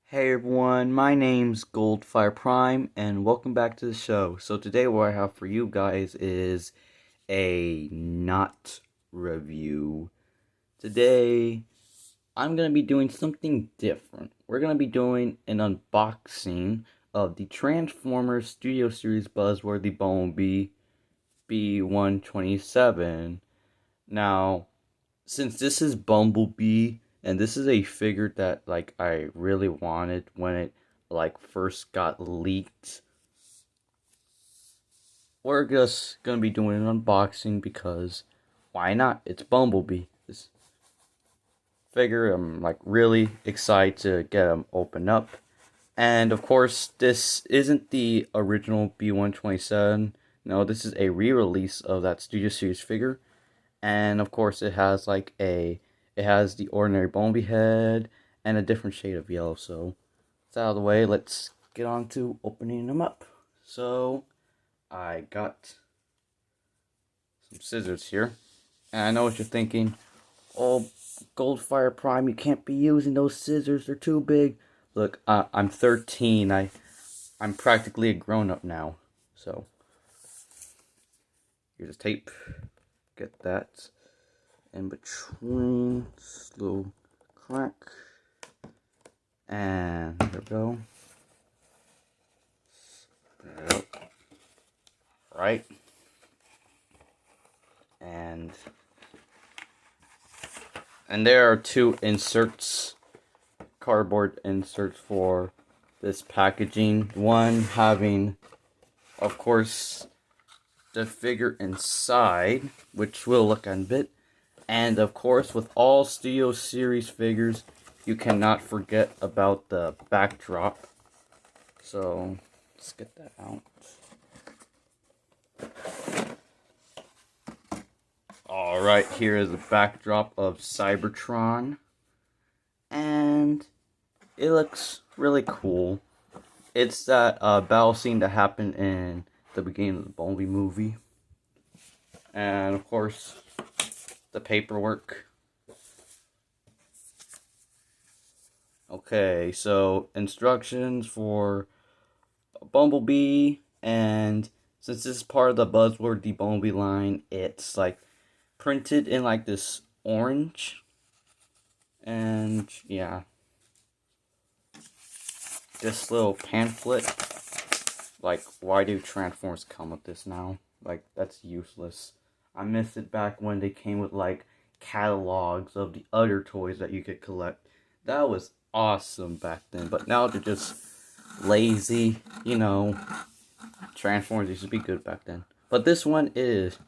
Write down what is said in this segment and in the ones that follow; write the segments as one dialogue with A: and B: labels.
A: Hey everyone, my name's Goldfire Prime, and welcome back to the show. So today what I have for you guys is a not review. Today, I'm going to be doing something different. We're going to be doing an unboxing of the Transformers Studio Series Buzzworthy Bumblebee B127. Now, since this is Bumblebee, and this is a figure that I really wanted when it first got leaked, we're just gonna be doing an unboxing because why not? It's Bumblebee. This figure, I'm really excited to get him open up. And of course, this isn't the original B127. No, this is a re-release of that Studio Series figure. And of course, it has it has the ordinary Bumblebee head and a different shade of yellow. So it's out of the way. Let's get on to opening them up. So I got some scissors here, and I know what you're thinking. Oh, Goldfire Prime, you can't be using those scissors. They're too big. Look, I'm 13. I'm practically a grown-up now. So here's the tape. Get that in between, slow crack, and there we go. Yep. Right, and there are two inserts, cardboard inserts for this packaging. One having, of course, the figure inside, which we'll look at in a bit. And of course, with all Studio Series figures, you cannot forget about the backdrop. So let's get that out. Alright, here is the backdrop of Cybertron. And it looks really cool. It's that battle scene that happened in the beginning of the Bumblebee movie. And of course, the paperwork. Okay, so instructions for Bumblebee, and since this is part of the Buzzworthy Bumblebee line, it's printed in this orange. And yeah, this little pamphlet. Why do Transformers come with this now? That's useless. I miss it back when they came with catalogs of the other toys that you could collect. That was awesome back then, but now they're just lazy. Transformers used to be good back then, but this one is,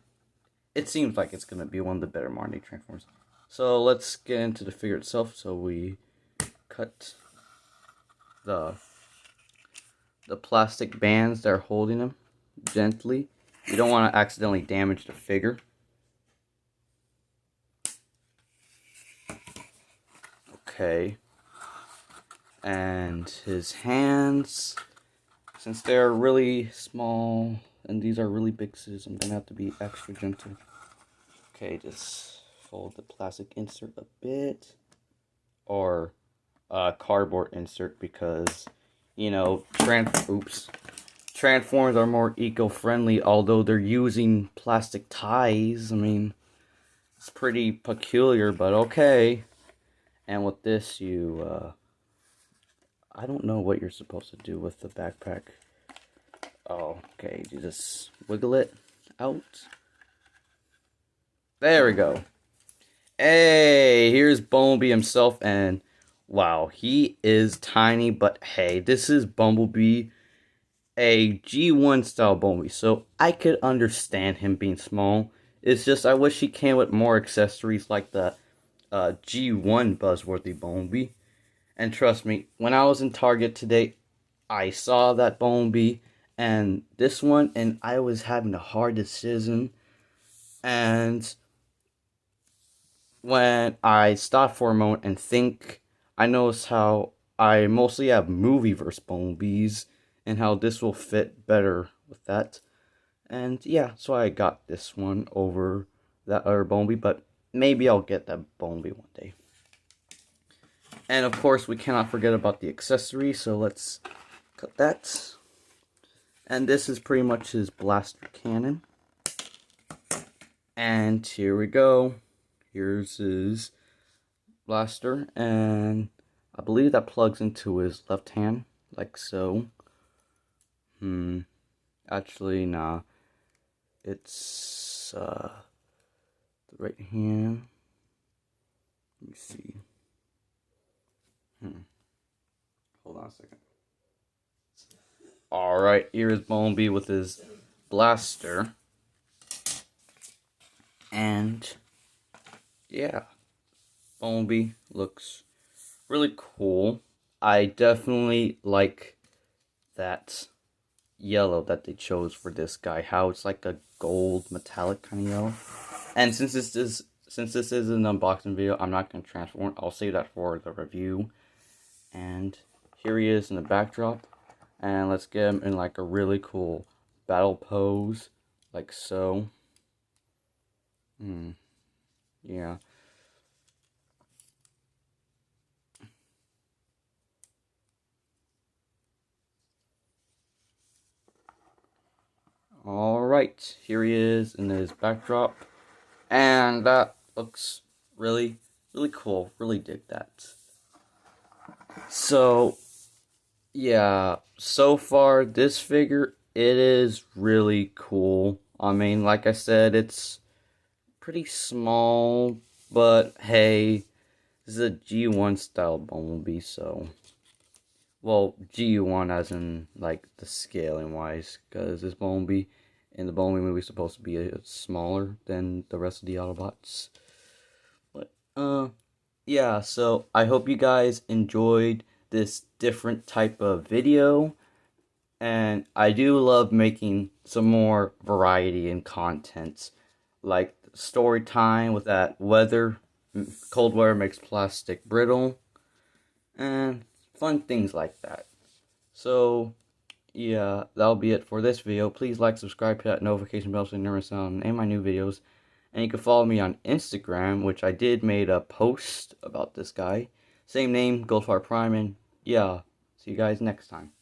A: it seems like it's gonna be one of the better modern day Transformers. So let's get into the figure itself. So we cut the plastic bands that are holding them gently. You don't want to accidentally damage the figure. Okay. And his hands, since they're really small and these are really big scissors, I'm gonna have to be extra gentle. Okay, just fold the plastic insert a bit, or cardboard insert, because Transformers are more eco-friendly, although they're using plastic ties. I mean, it's pretty peculiar, but okay. And with this, I don't know what you're supposed to do with the backpack. Oh, okay, you just wiggle it out. There we go. Hey, here's Bumblebee himself, and wow, he is tiny, but hey, this is Bumblebee, a G1 style Bumblebee, so I could understand him being small. It's just I wish he came with more accessories like the G1 Buzzworthy Bumblebee. And trust me, when I was in Target today, I saw that Bumblebee and this one, and I was having a hard decision. And when I stopped for a moment and think, I noticed how I mostly have movieverse Bumblebees, and how this will fit better with that. And yeah, so I got this one over that other Bumblebee, but maybe I'll get that Bumblebee one day. And of course, we cannot forget about the accessory, so let's cut that. And this is pretty much his blaster cannon. And here we go. Here's his blaster, and I believe that plugs into his left hand, like so. Actually, nah. It's the right hand. Let me see. Hold on a second. Alright, here is Bumblebee with his blaster. And yeah, Bumblebee looks really cool. I definitely like that yellow that they chose for this guy. How it's like a gold metallic kind of yellow. And since this is an unboxing video, I'm not gonna transform. I'll save that for the review. And here he is in the backdrop. And let's get him in like a really cool battle pose, like so. Yeah. Alright, here he is in his backdrop. And that looks really, really cool. Really dig that. So, yeah, so far this figure, it is really cool. I mean, like I said, it's pretty small, but hey, this is a G1 style Bumblebee, so, well, G1 as in, like, the scaling wise, because this Bumblebee in the Bumblebee movie is supposed to be smaller than the rest of the Autobots. But, yeah, so I hope you guys enjoyed this different type of video, and I do love making some more variety in content, like story time with that weather, cold weather makes plastic brittle, and fun things like that. So yeah, that'll be it for this video. Please like, subscribe, hit that notification bell so you never miss out on any of my new videos. And you can follow me on Instagram, which I did made a post about this guy. Same name, Goldfire Prime, and yeah, see you guys next time.